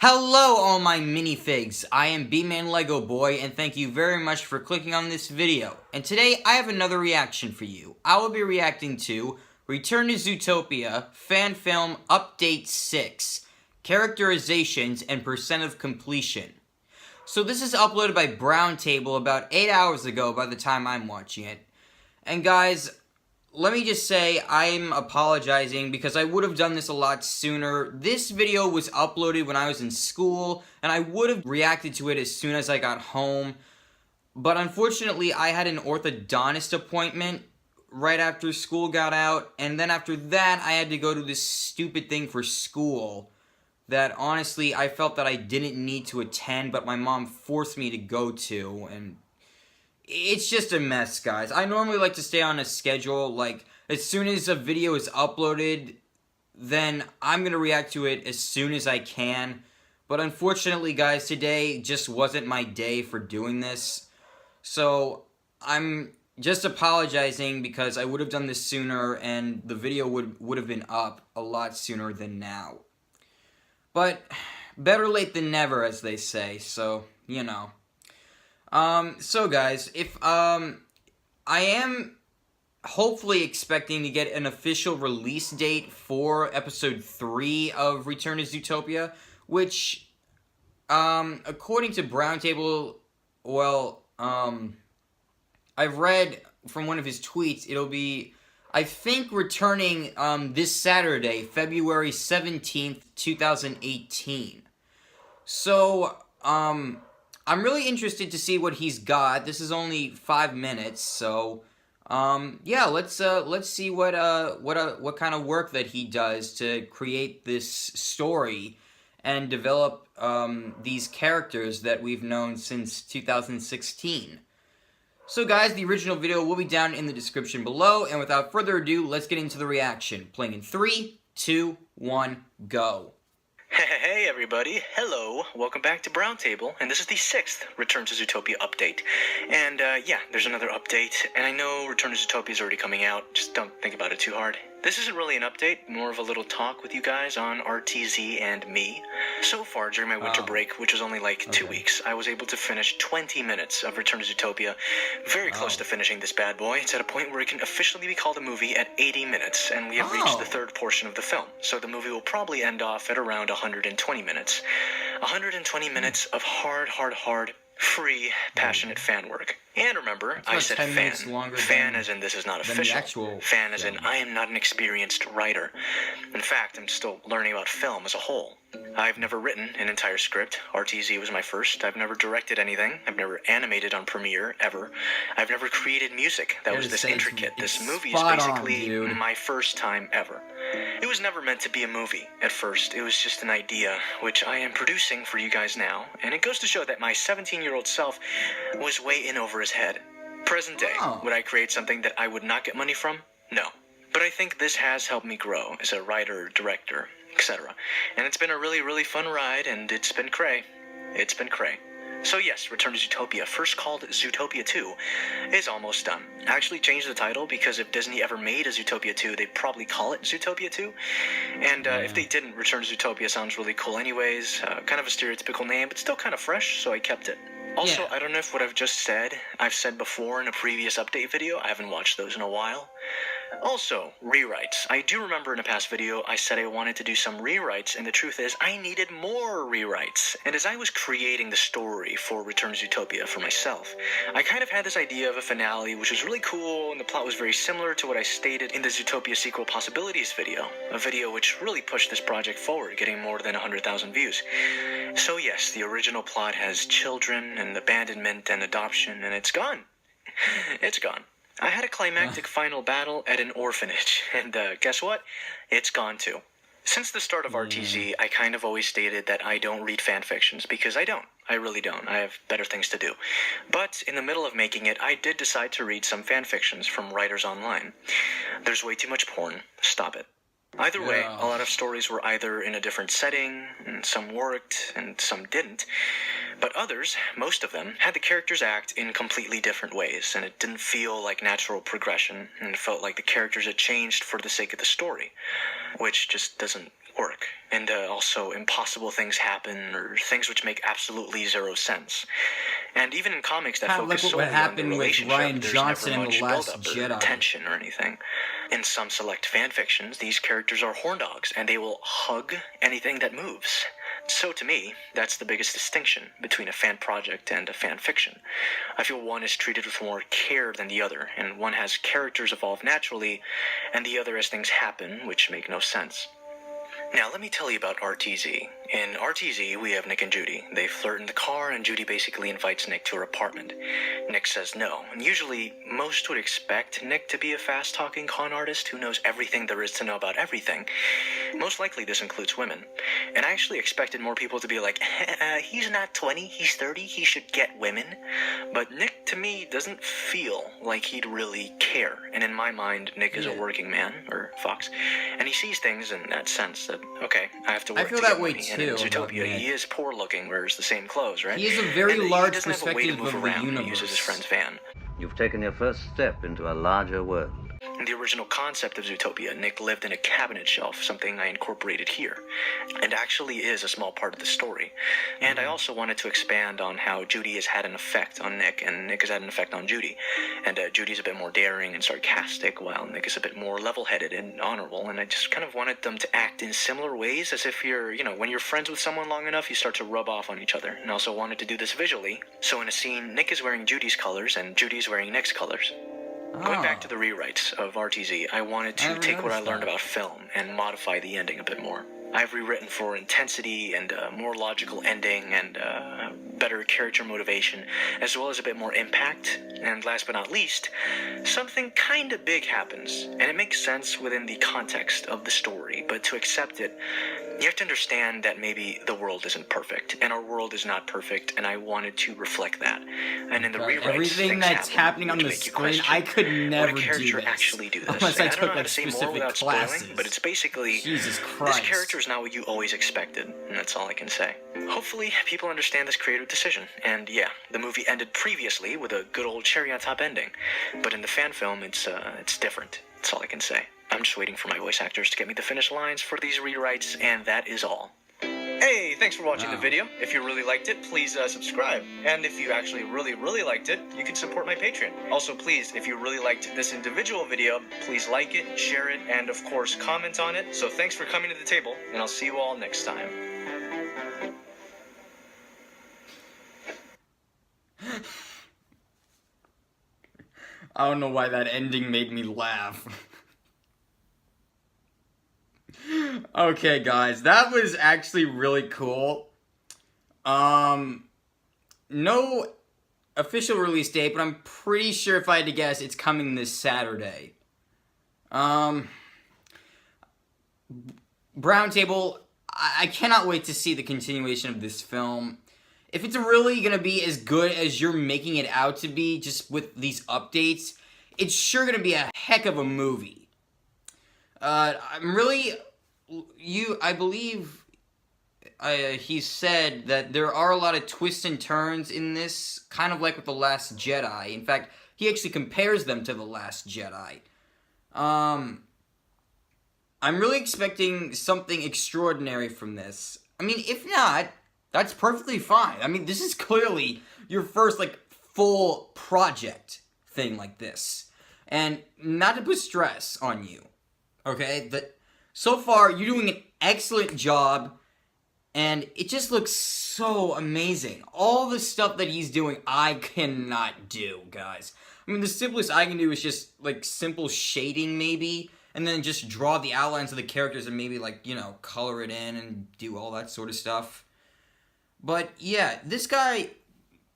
Hello all my minifigs, I am Bmanlegoboy and thank you very much for clicking on this video. And today I have another reaction for you. I will be reacting to Return to Zootopia Fan Film Update 6, Characterizations and Percent of Completion. So this is uploaded by BrownTable about 8 hours ago by the time I'm watching it. And guys, let me just say, I'm apologizing because I would have done this a lot sooner. This video was uploaded when I was in school, and I would have reacted to it as soon as I got home. But unfortunately, I had an orthodontist appointment right after school got out, and then after that, I had to go to this stupid thing for school that honestly, I felt that I didn't need to attend, but my mom forced me to go to, and it's just a mess, guys. I normally like to stay on a schedule. Like, as soon as a video is uploaded, then I'm going to react to it as soon as I can. But unfortunately, guys, today just wasn't my day for doing this. So, I'm just apologizing because I would have done this sooner and the video would have been up a lot sooner than now. But, better late than never, as they say. So, you know. So guys, if, I am hopefully expecting to get an official release date for episode 3 of Return to Zootopia, which, according to BrownTable, well, I've read from one of his tweets, it'll be, I think, returning, this Saturday, February 17th, 2018. So, I'm really interested to see what he's got. This is only 5 minutes, so yeah, let's see what kind of work that he does to create this story and develop these characters that we've known since 2016. So guys, the original video will be down in the description below, and without further ado, let's get into the reaction. Playing in 3, 2, 1, go. Hey everybody, hello, welcome back to BrownTable, and this is the 6th Return to Zootopia update. And yeah, there's another update, and I know Return to Zootopia is already coming out, just don't think about it too hard. This isn't really an update, more of a little talk with you guys on RTZ and me. So far, during my winter break, which was only like 2 weeks, I was able to finish 20 minutes of Return to Zootopia. Very close to finishing this bad boy. It's at a point where it can officially be called a movie at 80 minutes, and we have reached the third portion of the film. So the movie will probably end off at around 120 minutes. 120 minutes of hard, free, passionate fan work. And remember, I said fan. Fan as in this is not official. Fan as in I am not an experienced writer. In fact, I'm still learning about film as a whole. I've never written an entire script. RTZ was my first. I've never directed anything. I've never animated on Premiere, ever. I've never created music that was this intricate. This movie is basically my first time ever. It was never meant to be a movie at first. It was just an idea, which I am producing for you guys now. And it goes to show that my 17-year-old self was way in over his head. Present day, would I create something that I would not get money from? No. But I think this has helped me grow as a writer, director, etc. And it's been a really fun ride, and it's been cray. It's been cray. So yes, Return to Zootopia, first called Zootopia 2, is almost done. I actually changed the title because if Disney ever made a Zootopia 2, they'd probably call it Zootopia 2. And if they didn't, Return to Zootopia sounds really cool anyways. Kind of a stereotypical name, but still kind of fresh, so I kept it. Also, I don't know if what I've just said, I've said before in a previous update video. I haven't watched those in a while. Also, rewrites. I do remember in a past video I said I wanted to do some rewrites, and the truth is I needed more rewrites. And as I was creating the story for Return to Zootopia for myself, I kind of had this idea of a finale which was really cool, and the plot was very similar to what I stated in the Zootopia sequel possibilities video, a video which really pushed this project forward, getting more than 100,000 views. So yes, the original plot has children and abandonment and adoption, and it's gone. It's gone. I had a climactic final battle at an orphanage, and guess what? It's gone too. Since the start of RTZ, I kind of always stated that I don't read fanfictions, because I don't. I really don't. I have better things to do. But in the middle of making it, I did decide to read some fanfictions from writers online. There's way too much porn. Stop it. Either way, a lot of stories were either in a different setting, and some worked, and some didn't. But others, most of them, had the characters act in completely different ways, and it didn't feel like natural progression, and it felt like the characters had changed for the sake of the story, which just doesn't work, and also impossible things happen, or things which make absolutely zero sense. And even in comics that Kind of like focus what solely on the happened with relationship, Ryan there's Johnson never in The much Last build-up or Jedi. tension or anything. In some select fan fictions, these characters are horn dogs, and they will hug anything that moves. So to me, that's the biggest distinction between a fan project and a fan fiction. I feel one is treated with more care than the other, and one has characters evolve naturally, and the other as things happen, which make no sense. Now, let me tell you about RTZ. In RTZ, we have Nick and Judy. They flirt in the car, and Judy basically invites Nick to her apartment. Nick says no, and usually, most would expect Nick to be a fast-talking con artist who knows everything there is to know about everything. Most likely, this includes women. And I actually expected more people to be like, he's not 20, he's 30, he should get women. But Nick, to me, doesn't feel like he'd really care. And in my mind, Nick is a working man, or Fox, and he sees things in that sense that, okay, I have to work feel to that get way money. too And in about Zootopia, Nick. he is poor looking, wears the same clothes, right? He has a very And large he doesn't have a way to perspective move of the around when he universe. uses his friend's van. You've taken your first step into a larger world. In the original concept of Zootopia, Nick lived in a cabinet shelf, something I incorporated here, and actually is a small part of the story. And I also wanted to expand on how Judy has had an effect on Nick, and Nick has had an effect on Judy. And Judy's a bit more daring and sarcastic, while Nick is a bit more level-headed and honorable, and I just kind of wanted them to act in similar ways, as if you're, when you're friends with someone long enough, you start to rub off on each other. And I also wanted to do this visually, so in a scene, Nick is wearing Judy's colors, and Judy's wearing Nick's colors. Going back to the rewrites of RTZ, I wanted to take what I learned about film and modify the ending a bit more. I've rewritten for intensity and a more logical ending and better character motivation, as well as a bit more impact. And last but not least, something kinda big happens, and it makes sense within the context of the story, but to accept it, you have to understand that maybe the world isn't perfect, and our world is not perfect, and I wanted to reflect that. And in the rewrites, everything things that's happen happening on which the make you screen, question, I could never would a character do this actually do this? unless And I don't took know how like to say more specific without classes. spoiling, but it's basically, Jesus this Christ. character is not what you always expected, and that's all I can say. Hopefully, people understand this creative decision, and yeah, the movie ended previously with a good old cherry on top ending, but in the fan film, it's different. That's all I can say. I'm just waiting for my voice actors to get me the finished lines for these rewrites, and that is all. Hey, thanks for watching the video. If you really liked it, please subscribe. And if you actually really liked it, you can support my Patreon. Also, please, if you really liked this individual video, please like it, share it, and of course, comment on it. So thanks for coming to the table, and I'll see you all next time. I don't know why that ending made me laugh. Okay, guys, that was actually really cool. No official release date, but I'm pretty sure if I had to guess, it's coming this Saturday. BrownTable, I cannot wait to see the continuation of this film. If it's really gonna be as good as you're making it out to be, just with these updates, it's sure gonna be a heck of a movie. I'm really... I believe he said that there are a lot of twists and turns in this, kind of like with The Last Jedi. In fact, he actually compares them to The Last Jedi. I'm really expecting something extraordinary from this. I mean, if not, that's perfectly fine. I mean, this is clearly your first, like, full project thing like this. And not to put stress on you, okay? So far, you're doing an excellent job, and it just looks so amazing. All the stuff that he's doing, I cannot do, guys. I mean, the simplest I can do is just, like, simple shading, maybe, and then just draw the outlines of the characters and maybe, like, color it in and do all that sort of stuff. But, yeah, this guy,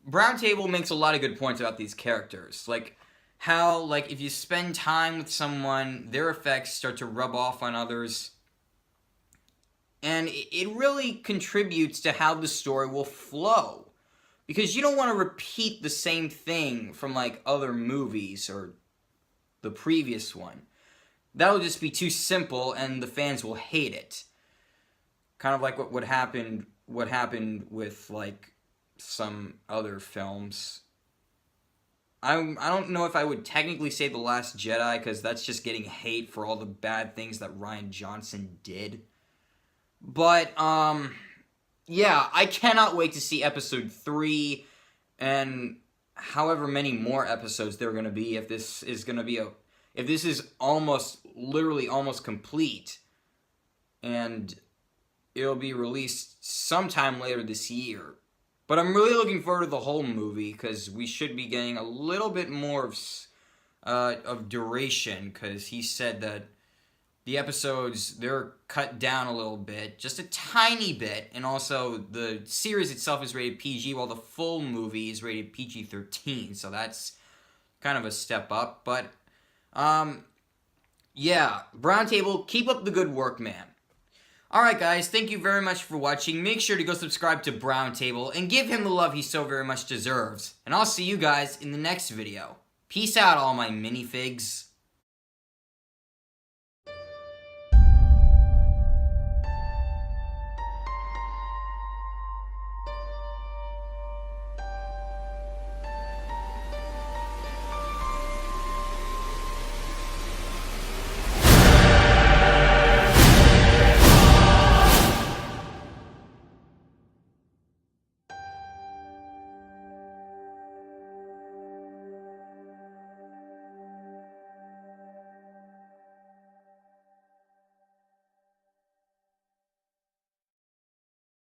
BrownTable makes a lot of good points about these characters. Like, how, like, if you spend time with someone, their effects start to rub off on others. And it really contributes to how the story will flow. Because you don't want to repeat the same thing from, like, other movies or the previous one. That'll just be too simple, and the fans will hate it. Kind of like what happened with, like, some other films. I don't know if I would technically say The Last Jedi, because that's just getting hate for all the bad things that Ryan Johnson did. But, yeah, I cannot wait to see episode 3 and however many more episodes there are going to be if this is going to be if this is literally almost complete. And it'll be released sometime later this year. But I'm really looking forward to the whole movie because we should be getting a little bit more of duration, because he said that the episodes, they're cut down a little bit, just a tiny bit, and also the series itself is rated PG while the full movie is rated PG-13, so that's kind of a step up. But yeah, BrownTable, keep up the good work, man. Alright guys, thank you very much for watching. Make sure to go subscribe to BrownTable and give him the love he so very much deserves. And I'll see you guys in the next video. Peace out, all my minifigs.